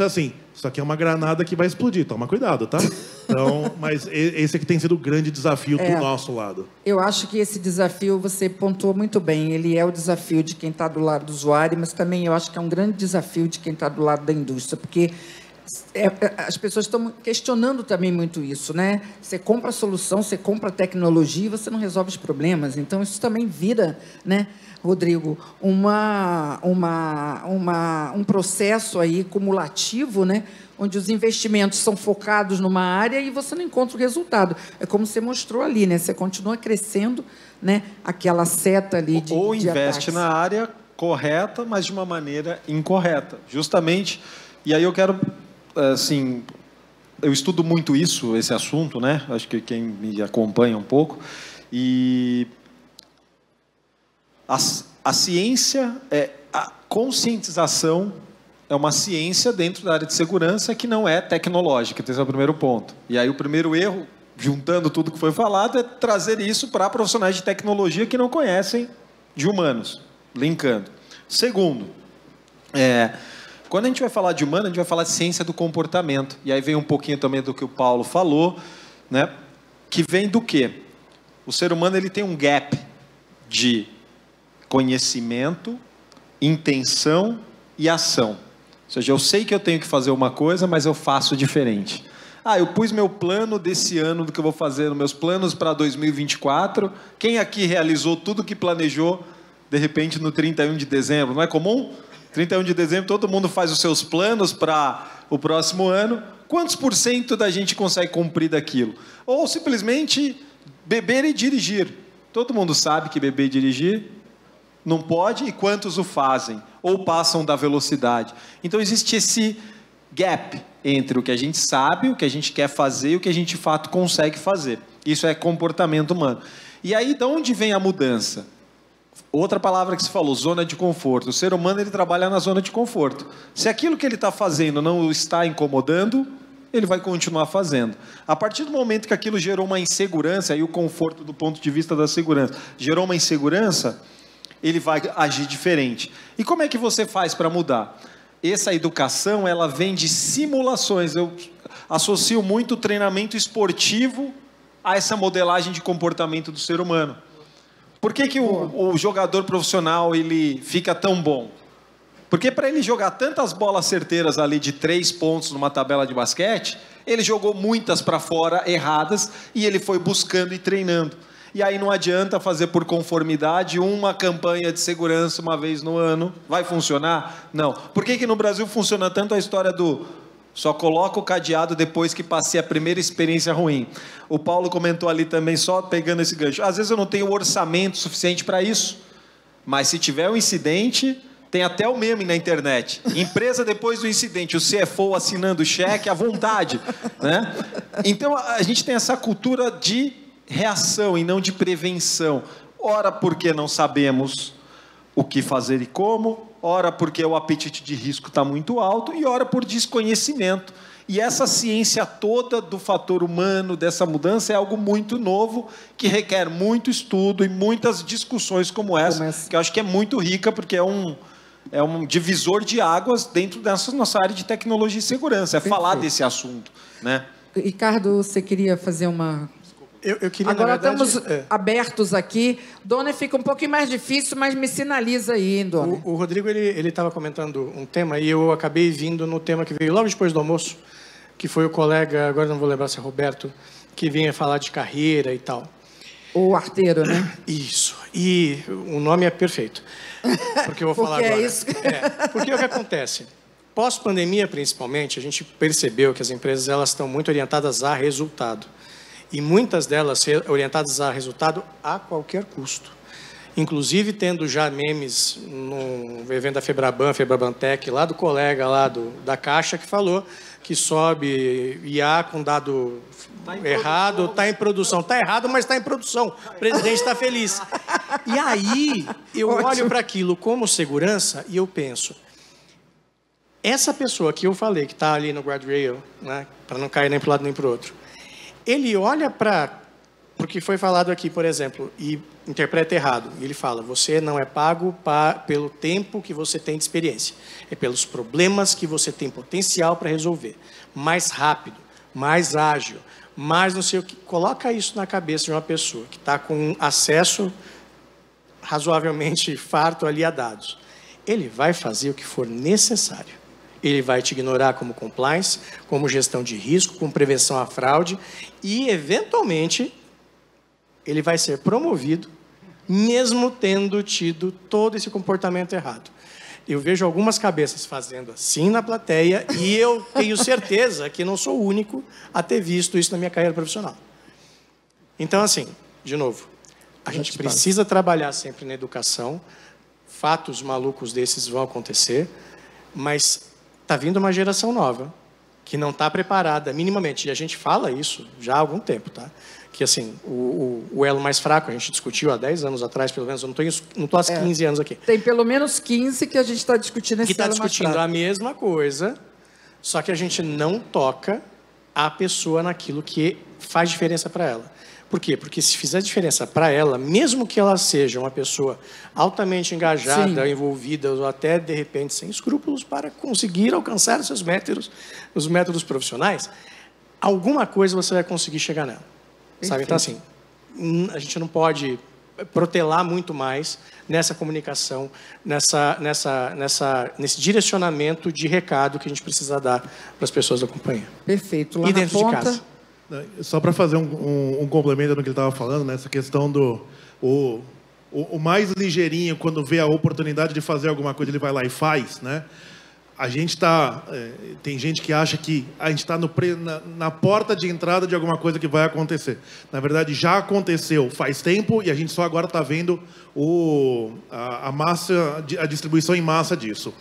é assim, isso aqui é uma granada que vai explodir, toma cuidado, tá? Então, mas esse aqui tem sido o grande desafio do nosso lado. Eu acho que esse desafio, você pontuou muito bem, ele é o desafio de quem está do lado do usuário, mas também eu acho que é um grande desafio de quem está do lado da indústria, porque as pessoas estão questionando também muito isso, né? Você compra a solução, você compra a tecnologia e você não resolve os problemas. Então, isso também vira, né, Rodrigo, um processo aí cumulativo, né? Onde os investimentos são focados numa área e você não encontra o resultado. É como você mostrou ali, né? Você continua crescendo, né? Aquela seta ali de Ou investe ataques. na área correta, mas de uma maneira incorreta. Justamente, e aí eu quero... assim, eu estudo muito esse assunto, né? Acho que quem me acompanha um pouco. E a ciência, a conscientização é uma ciência dentro da área de segurança que não é tecnológica. Esse é o primeiro ponto. E aí o primeiro erro, juntando tudo que foi falado, é trazer isso para profissionais de tecnologia que não conhecem de humanos, linkando. Segundo, quando a gente vai falar de humano, a gente vai falar de ciência do comportamento. E aí vem um pouquinho também do que o Paulo falou, né? Que vem do quê? O ser humano ele tem um gap de conhecimento, intenção e ação. Ou seja, eu sei que eu tenho que fazer uma coisa, mas eu faço diferente. Eu pus meu plano desse ano, do que eu vou fazer, meus planos para 2024. Quem aqui realizou tudo que planejou, de repente, no 31 de dezembro? Não é comum? 31 de dezembro, todo mundo faz os seus planos para o próximo ano. Quantos % da gente consegue cumprir daquilo? Ou simplesmente beber e dirigir. Todo mundo sabe que beber e dirigir não pode, e quantos o fazem? Ou passam da velocidade. Então, existe esse gap entre o que a gente sabe, o que a gente quer fazer e o que a gente, de fato, consegue fazer. Isso é comportamento humano. E aí, de onde vem a mudança? Outra palavra que se falou, zona de conforto. O ser humano, ele trabalha na zona de conforto. Se aquilo que ele está fazendo não o está incomodando, ele vai continuar fazendo. A partir do momento que aquilo gerou uma insegurança, e o conforto do ponto de vista da segurança, gerou uma insegurança, ele vai agir diferente. E como é que você faz para mudar? Essa educação, ela vem de simulações. Eu associo muito o treinamento esportivo a essa modelagem de comportamento do ser humano. Por que o jogador profissional ele fica tão bom? Porque para ele jogar tantas bolas certeiras ali de 3 pontos numa tabela de basquete, ele jogou muitas para fora, erradas, e ele foi buscando e treinando. E aí não adianta fazer por conformidade uma campanha de segurança uma vez no ano. Vai funcionar? Não. Por que no Brasil funciona tanto a história do só coloca o cadeado depois que passei a primeira experiência ruim? O Paulo comentou ali também, só pegando esse gancho. Às vezes eu não tenho orçamento suficiente para isso, mas se tiver um incidente, tem até o meme na internet. Empresa depois do incidente, o CFO assinando o cheque à vontade, né? Então a gente tem essa cultura de reação e não de prevenção. Ora porque não sabemos o que fazer e como, ora porque o apetite de risco está muito alto e ora por desconhecimento. E essa ciência toda do fator humano, dessa mudança, é algo muito novo, que requer muito estudo e muitas discussões como essa, que eu acho que é muito rica, porque é um divisor de águas dentro dessa nossa área de tecnologia e segurança, falar desse assunto, né? Ricardo, você queria fazer uma... Eu queria, agora na verdade, estamos abertos aqui. Dona, fica um pouquinho mais difícil, mas me sinaliza aí, Dona. O Rodrigo ele estava comentando um tema e eu acabei vindo no tema que veio logo depois do almoço, que foi o colega, agora não vou lembrar se é Roberto, que vinha falar de carreira e tal. O arteiro, né? Isso. E o nome é perfeito. Porque eu vou falar agora. Isso. Porque o que acontece? Pós-pandemia, principalmente, a gente percebeu que as empresas elas estão muito orientadas a resultado. E muitas delas orientadas a resultado a qualquer custo. Inclusive tendo já memes no evento da Febrabantec, lá do colega lá da Caixa, que falou que sobe IA com dado errado, está em produção. Está errado, mas está em produção. O presidente está feliz. E aí, eu olho para aquilo como segurança e eu penso, essa pessoa que eu falei, que está ali no guardrail, né, para não cair nem para um lado nem para o outro, ele olha para o que foi falado aqui, por exemplo, e interpreta errado. Ele fala, você não é pago pelo tempo que você tem de experiência. É pelos problemas que você tem potencial para resolver. Mais rápido, mais ágil, mais não sei o que. Coloca isso na cabeça de uma pessoa que está com acesso razoavelmente farto ali a dados. Ele vai fazer o que for necessário. Ele vai te ignorar como compliance, como gestão de risco, como prevenção à fraude e, eventualmente, ele vai ser promovido, mesmo tendo tido todo esse comportamento errado. Eu vejo algumas cabeças fazendo assim na plateia e eu tenho certeza que não sou o único a ter visto isso na minha carreira profissional. Então, assim, de novo, a gente precisa trabalhar sempre na educação. Fatos malucos desses vão acontecer, mas está vindo uma geração nova que não está preparada minimamente. E a gente fala isso já há algum tempo, tá? Que, assim, o elo mais fraco, a gente discutiu há 10 anos atrás, pelo menos, eu não estou há 15 anos aqui. Tem pelo menos 15 que a gente está discutindo esse elo mais fraco. Que está discutindo a mesma coisa, só que a gente não toca a pessoa naquilo que faz diferença para ela. Por quê? Porque se fizer diferença para ela, mesmo que ela seja uma pessoa altamente engajada, envolvida, ou até, de repente, sem escrúpulos para conseguir alcançar os seus métodos, os métodos profissionais, alguma coisa você vai conseguir chegar nela. Sabe? Então, assim, a gente não pode protelar muito mais nessa comunicação, nesse direcionamento de recado que a gente precisa dar para as pessoas da companhia. Perfeito. Lá e dentro na ponta... de casa. Só para fazer um complemento no que ele estava falando, nessa questão do o mais ligeirinho, quando vê a oportunidade de fazer alguma coisa, ele vai lá e faz, né? A gente está... tem gente que acha que a gente está na porta de entrada de alguma coisa que vai acontecer. Na verdade, já aconteceu faz tempo e a gente só agora está vendo a distribuição em massa disso.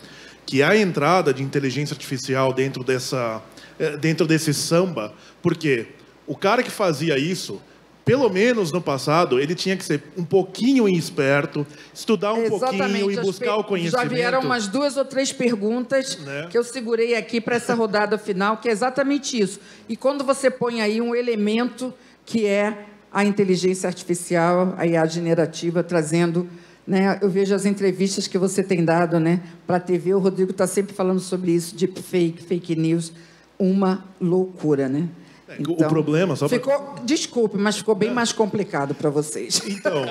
Que é a entrada de inteligência artificial dentro desse samba, porque o cara que fazia isso, pelo menos no passado, ele tinha que ser um pouquinho esperto, estudar um pouquinho e buscar o conhecimento. Já vieram umas 2 ou 3 perguntas, né, que eu segurei aqui para essa rodada final, que é exatamente isso. E quando você põe aí um elemento que é a inteligência artificial, a IA generativa, trazendo... Né, eu vejo as entrevistas que você tem dado, né, para a TV, o Rodrigo está sempre falando sobre isso, deepfake, fake news, uma loucura, né? Então, o problema... Desculpe, mas ficou bem mais complicado para vocês. Então,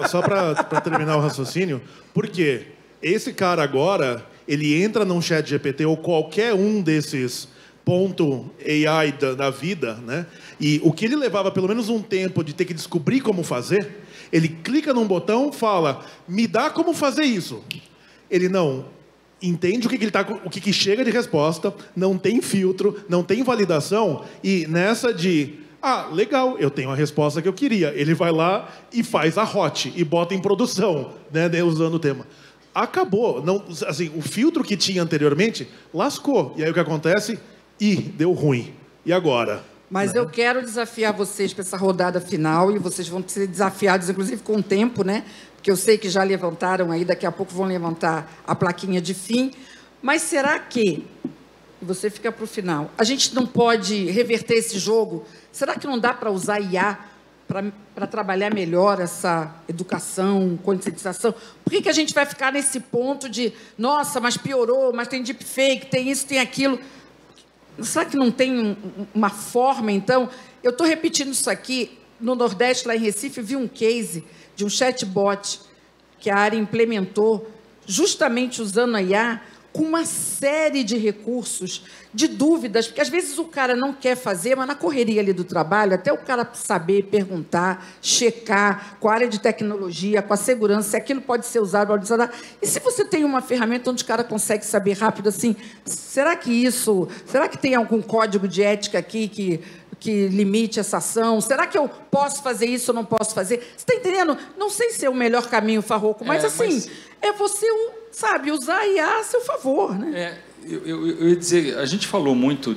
só para terminar o raciocínio, porque esse cara agora, ele entra num chat GPT ou qualquer um desses ponto AI da vida, né? E o que ele levava pelo menos um tempo de ter que descobrir como fazer, ele clica num botão, fala, me dá como fazer isso. Ele não entende o que chega de resposta, não tem filtro, não tem validação, e nessa de, legal, eu tenho a resposta que eu queria. Ele vai lá e faz a hot, e bota em produção, né, usando o tema. Acabou. Não, assim, o filtro que tinha anteriormente, lascou. E aí o que acontece? Deu ruim. E agora? Mas eu quero desafiar vocês para essa rodada final, e vocês vão ser desafiados, inclusive, com o tempo, né? Porque eu sei que já levantaram aí, daqui a pouco vão levantar a plaquinha de fim. Mas será que, e você fica para o final, a gente não pode reverter esse jogo? Será que não dá para usar IA para trabalhar melhor essa educação, conscientização? Por que a gente vai ficar nesse ponto de, nossa, mas piorou, mas tem deepfake, tem isso, tem aquilo... Será que não tem uma forma, então? Eu estou repetindo isso aqui. No Nordeste, lá em Recife, vi um case de um chatbot que a área implementou, justamente usando a IA, com uma série de recursos, de dúvidas, porque às vezes o cara não quer fazer, mas na correria ali do trabalho, até o cara saber, perguntar, checar com a área de tecnologia, com a segurança, se aquilo pode ser usado, pode ser usado. E se você tem uma ferramenta onde o cara consegue saber rápido assim, será que tem algum código de ética aqui que limite essa ação? Será que eu posso fazer isso ou não posso fazer? Você está entendendo? Não sei se é o melhor caminho, Farroco, mas é você, sabe, usar a IA a seu favor, né? Eu ia dizer, a gente falou muito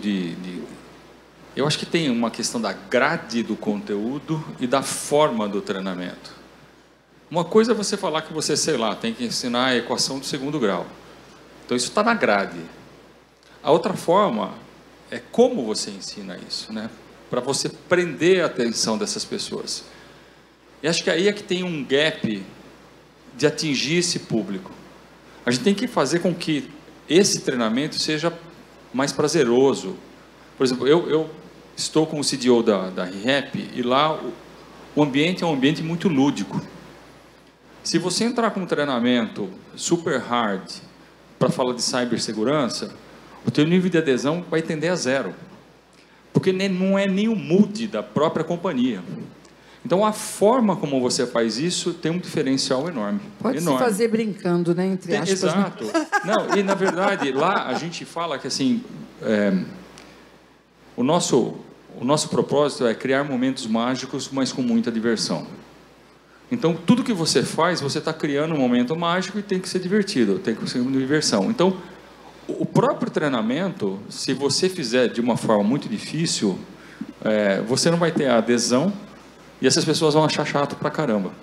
eu acho que tem uma questão da grade do conteúdo e da forma do treinamento. Uma coisa é você falar que você, sei lá, tem que ensinar a equação do 2º grau. Então, isso está na grade. A outra forma é como você ensina isso, né? Para você prender a atenção dessas pessoas. E acho que aí é que tem um gap de atingir esse público. A gente tem que fazer com que esse treinamento seja mais prazeroso. Por exemplo, eu estou com o CDO da ReHap e lá o ambiente é um ambiente muito lúdico. Se você entrar com um treinamento super hard para falar de cibersegurança, o teu nível de adesão vai tender a 0. Porque não é nem o mood da própria companhia. Então, a forma como você faz isso tem um diferencial enorme. Pode se fazer brincando, né? Entre aspas. Exato. Né? Não, e, na verdade, lá a gente fala que, assim, o nosso propósito é criar momentos mágicos, mas com muita diversão. Então, tudo que você faz, você está criando um momento mágico e tem que ser divertido, tem que ser uma diversão. Então, o próprio treinamento, se você fizer de uma forma muito difícil, você não vai ter a adesão, e essas pessoas vão achar chato pra caramba.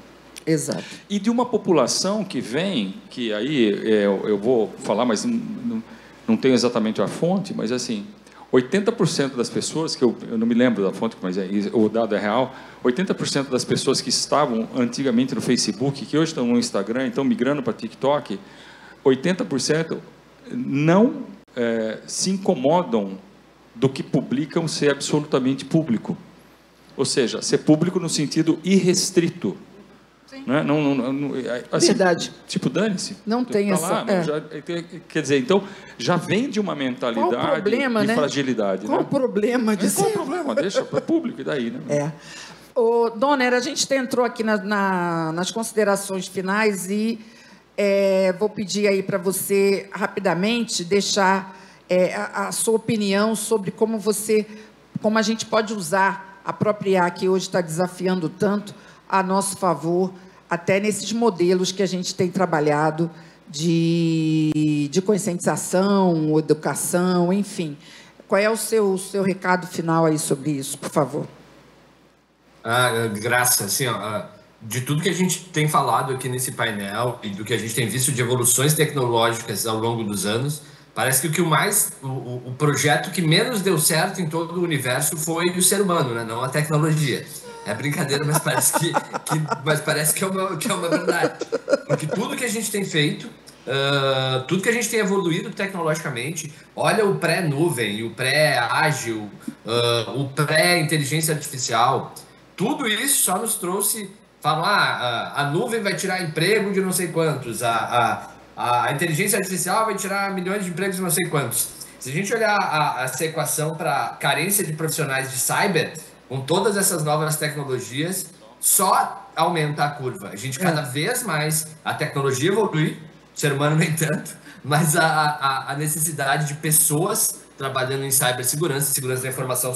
Exato. E de uma população que vem, que aí eu vou falar, mas não tenho exatamente a fonte, mas assim, 80% das pessoas, que eu não me lembro da fonte, mas o dado é real, 80% das pessoas que estavam antigamente no Facebook, que hoje estão no Instagram, estão migrando para TikTok, 80% não se incomodam do que publicam ser absolutamente público. Ou seja, ser público no sentido irrestrito. Né? Assim, verdade. Tipo, dane-se. Não tem essa... Quer dizer, então, já vem de uma mentalidade de fragilidade. Qual o problema disso? Qual o problema? Deixa para o público, e daí? Né? Ô, Donner, a gente entrou aqui nas considerações finais e vou pedir aí para você, rapidamente, deixar a sua opinião sobre como a gente pode usar a própria IA, que hoje está desafiando tanto, a nosso favor, até nesses modelos que a gente tem trabalhado de conscientização, educação, enfim. Qual é o seu recado final aí sobre isso, por favor? Graça, assim, de tudo que a gente tem falado aqui nesse painel e do que a gente tem visto de evoluções tecnológicas ao longo dos anos, parece que o projeto que menos deu certo em todo o universo foi o ser humano, né? Não a tecnologia. É brincadeira, mas parece que é uma verdade. Porque tudo que a gente tem feito, tudo que a gente tem evoluído tecnologicamente, olha o pré-nuvem, o pré-ágil, o pré-inteligência artificial, tudo isso só nos trouxe, falam, a nuvem vai tirar emprego de não sei quantos, a inteligência artificial vai tirar milhões de empregos de não sei quantos. Se a gente olhar essa equação para carência de profissionais de cyber, com todas essas novas tecnologias, só aumenta a curva. A gente cada vez mais, a tecnologia evolui, o ser humano nem tanto, mas a necessidade de pessoas trabalhando em cibersegurança, segurança da informação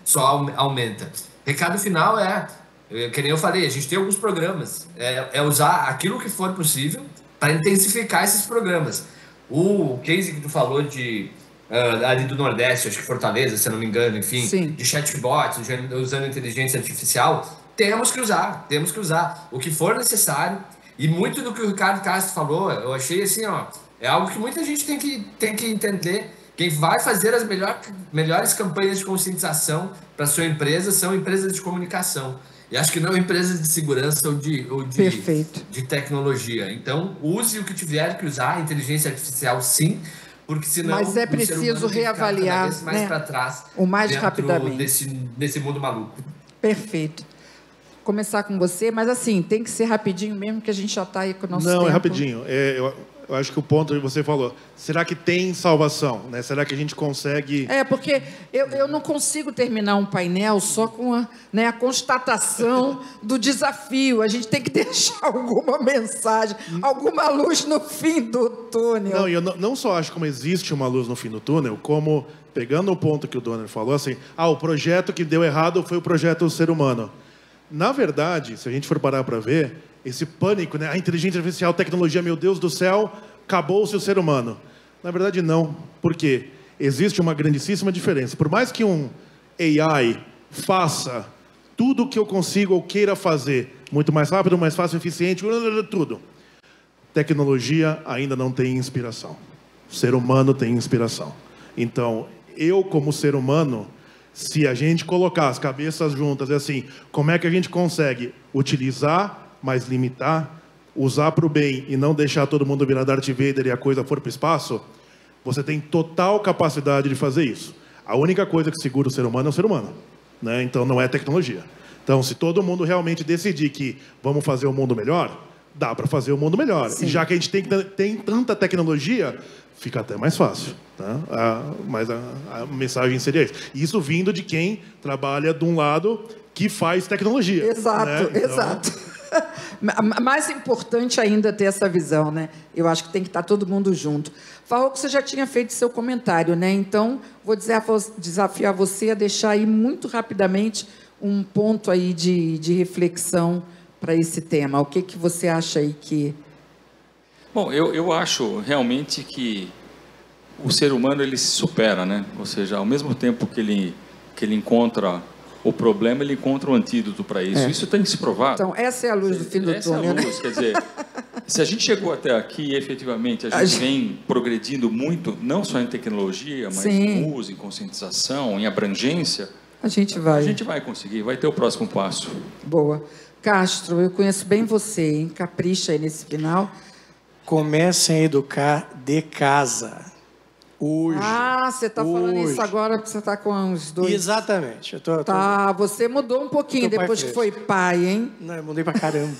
só aumenta. Recado final que nem eu falei, a gente tem alguns programas, usar aquilo que for possível para intensificar esses programas. O case que tu falou ali do Nordeste, acho que Fortaleza, se eu não me engano, enfim, sim, de chatbots, usando inteligência artificial, temos que usar o que for necessário. E muito do que o Ricardo Castro falou, eu achei assim, é algo que muita gente tem que entender. Quem vai fazer as melhores campanhas de conscientização para sua empresa são empresas de comunicação. E acho que não empresas de segurança ou de tecnologia. Então, use o que tiver que usar, inteligência artificial sim, porque senão mas é preciso reavaliar, cada vez mais para trás, o mais rapidamente desse mundo maluco. Perfeito. Começar com você, mas assim, tem que ser rapidinho mesmo, que a gente já está aí com o nosso tempo. Não, é rapidinho. Eu acho que o ponto que você falou, será que tem salvação? Né? Será que a gente consegue... Porque eu não consigo terminar um painel só com a constatação do desafio. A gente tem que deixar alguma mensagem, alguma luz no fim do túnel. Não, eu não só acho como existe uma luz no fim do túnel, como, pegando o ponto que o Donner falou, assim, o projeto que deu errado foi o projeto do ser humano. Na verdade, se a gente for parar para ver, esse pânico, né? A inteligência artificial, tecnologia, meu Deus do céu, acabou-se o ser humano. Na verdade, não. Por quê? Existe uma grandíssima diferença. Por mais que um AI faça tudo o que eu consigo ou queira fazer, muito mais rápido, mais fácil, eficiente, tudo. Tecnologia ainda não tem inspiração. O ser humano tem inspiração. Então, eu como ser humano... Se a gente colocar as cabeças juntas, assim, como é que a gente consegue utilizar, mas limitar, usar para o bem e não deixar todo mundo virar Darth Vader e a coisa for para o espaço, você tem total capacidade de fazer isso. A única coisa que segura o ser humano é o ser humano, né? Então não é tecnologia. Então, se todo mundo realmente decidir que vamos fazer o mundo melhor, dá para fazer o mundo melhor. Sim. E já que a gente tem tanta tecnologia, fica até mais fácil. Tá? Mas a mensagem seria isso. Isso vindo de quem trabalha de um lado que faz tecnologia. Exato, né? Então... exato. Mais importante ainda ter essa visão, né? Eu acho que tem que estar todo mundo junto. Farroco, você já tinha feito seu comentário, né? Então, vou desafiar você a deixar aí muito rapidamente um ponto aí de reflexão para esse tema. O que você acha aí que... Bom, eu acho realmente que o ser humano ele se supera, né? Ou seja, ao mesmo tempo que ele encontra o problema, ele encontra um antídoto para isso. Isso tem que se provar. Então, essa é a luz do fim do túnel. Essa é a luz, quer dizer, se a gente chegou até aqui, efetivamente, a gente vem progredindo muito, não só em tecnologia, mas em uso, em conscientização, em abrangência. A gente vai conseguir, vai ter o próximo passo. Boa. Castro, eu conheço bem você, hein? Capricha aí nesse final. Comecem a educar de casa. Hoje. Você está falando isso agora porque você está com uns 2... Exatamente. Você mudou um pouquinho depois que foi pai, hein? Não, eu mudei pra caramba.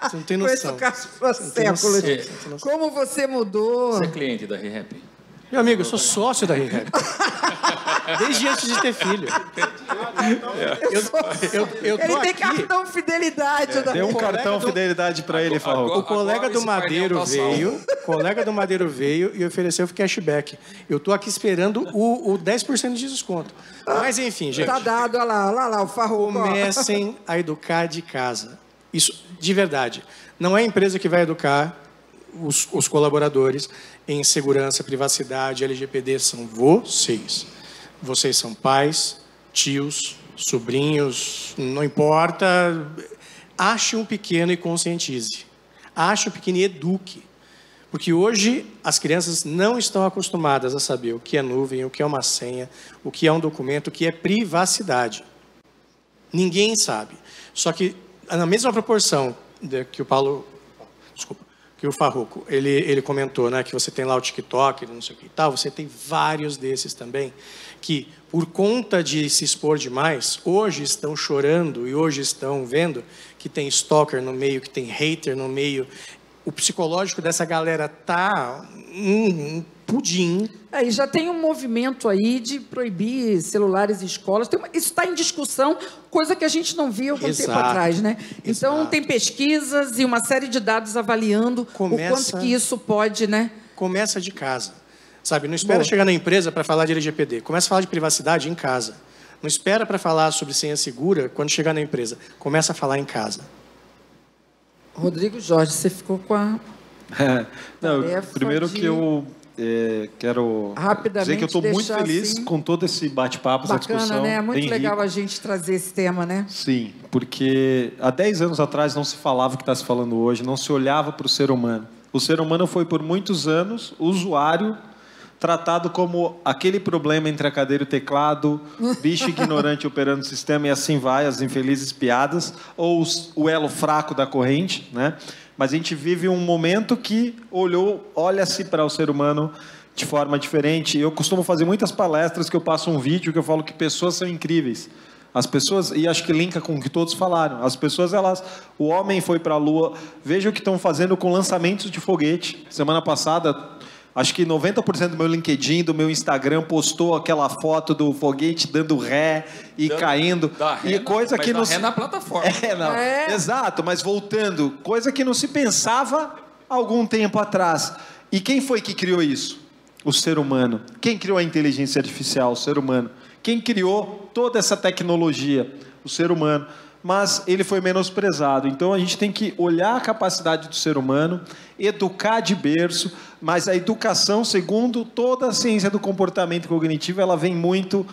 Você não tem noção. Conheço o Castro por séculos. Como você mudou? Você é cliente da ReHap? Meu amigo, eu sou sócio da ReHap. Desde antes de ter filho. Ele tem cartão fidelidade. Deu um cartão fidelidade para ele, Farroco. O colega do Madeiro veio e ofereceu cashback. Eu estou aqui esperando o 10% de desconto. Mas enfim, gente. Tá dado, olha lá, o Farroco. Comecem a educar de casa. Isso, de verdade. Não é a empresa que vai educar os colaboradores em segurança, privacidade, LGPD, são vocês. Vocês são pais, tios, sobrinhos, não importa. Ache um pequeno e conscientize. Ache um pequeno e eduque. Porque hoje as crianças não estão acostumadas a saber o que é nuvem, o que é uma senha, o que é um documento, o que é privacidade. Ninguém sabe. Só que na mesma proporção que que o Farroco, ele comentou, né, que você tem lá o TikTok, não sei o que e tal, você tem vários desses também, que por conta de se expor demais, hoje estão chorando e hoje estão vendo que tem stalker no meio, que tem hater no meio. O psicológico dessa galera tá um pudim. E já tem um movimento aí de proibir celulares em escolas. Isso está em discussão, coisa que a gente não viu há tempo atrás, né? Então, tem pesquisas e uma série de dados avaliando o quanto que isso pode, né? Começa de casa. Sabe, não espera chegar na empresa para falar de LGPD. Começa a falar de privacidade em casa. Não espera para falar sobre senha segura quando chegar na empresa. Começa a falar em casa. Rodrigo Jorge, você ficou com a... Não, primeiro que eu quero dizer que eu estou muito feliz assim, com todo esse bate-papo, essa discussão. Né? É muito legal a gente trazer esse tema, né? Sim, porque há 10 anos atrás não se falava o que está se falando hoje, não se olhava para o ser humano. O ser humano foi por muitos anos usuário, tratado como aquele problema entre a cadeira e o teclado, bicho ignorante operando o sistema e assim vai, as infelizes piadas, ou o elo fraco da corrente, né? Mas a gente vive um momento que olha-se para o ser humano de forma diferente. Eu costumo fazer muitas palestras que eu passo um vídeo que eu falo que pessoas são incríveis. As pessoas, e acho que linka com o que todos falaram, as pessoas, o homem foi para a Lua, veja o que estão fazendo com lançamentos de foguete. Semana passada, acho que 90% do meu LinkedIn, do meu Instagram, postou aquela foto do foguete dando ré e caindo. E coisa que não ré na plataforma. Exato, mas voltando, coisa que não se pensava há algum tempo atrás. E quem foi que criou isso? O ser humano. Quem criou a inteligência artificial? O ser humano. Quem criou toda essa tecnologia? O ser humano. Mas ele foi menosprezado. Então, a gente tem que olhar a capacidade do ser humano, educar de berço, mas a educação, segundo toda a ciência do comportamento cognitivo, ela vem muito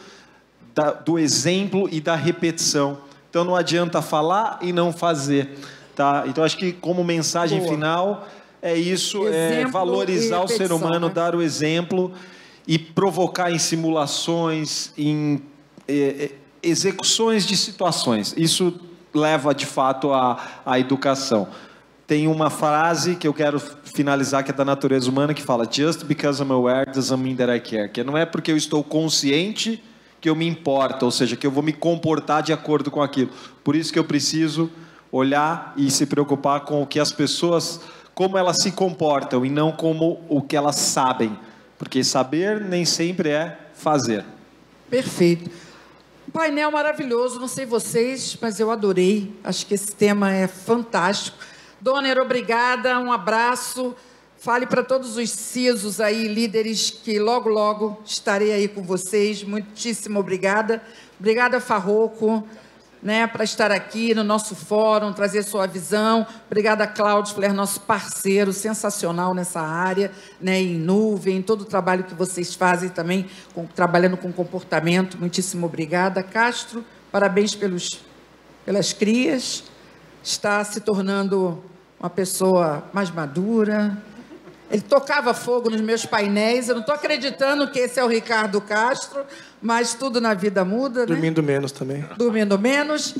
do exemplo e da repetição. Então, não adianta falar e não fazer. Tá? Então, acho que como mensagem final, é isso, é valorizar o ser humano, né? Dar o exemplo e provocar em simulações, em... execuções de situações. Isso leva, de fato, à educação. Tem uma frase que eu quero finalizar, que é da natureza humana, que fala: Just because I'm aware doesn't mean that I care. Que não é porque eu estou consciente que eu me importo, ou seja, que eu vou me comportar de acordo com aquilo. Por isso que eu preciso olhar e se preocupar com o que as pessoas, como elas se comportam, e não como o que elas sabem. Porque saber nem sempre é fazer. Perfeito. Painel maravilhoso, não sei vocês, mas eu adorei. Acho que esse tema é fantástico. Donner, obrigada, um abraço. Fale para todos os CISOs aí, líderes, que logo, logo estarei aí com vocês. Muitíssimo obrigada. Obrigada, Farroco, né, para estar aqui no nosso fórum, trazer sua visão. Obrigada, Cloudflare, nosso parceiro sensacional nessa área, né, em nuvem, todo o trabalho que vocês fazem também, trabalhando com comportamento. Muitíssimo obrigada. Castro, parabéns pelas crias. Está se tornando uma pessoa mais madura. Ele tocava fogo nos meus painéis. Eu não estou acreditando que esse é o Ricardo Castro, mas tudo na vida muda, né? Dormindo menos também. Dormindo menos.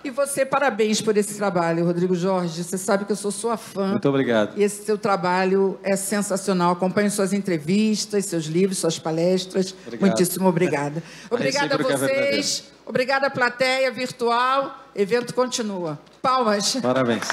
E você, parabéns por esse trabalho, Rodrigo Jorge. Você sabe que eu sou sua fã. Muito obrigado. E esse seu trabalho é sensacional. Acompanho suas entrevistas, seus livros, suas palestras. Obrigado. Muitíssimo obrigada. Obrigada a vocês. Obrigada, plateia virtual. Evento continua. Palmas. Parabéns.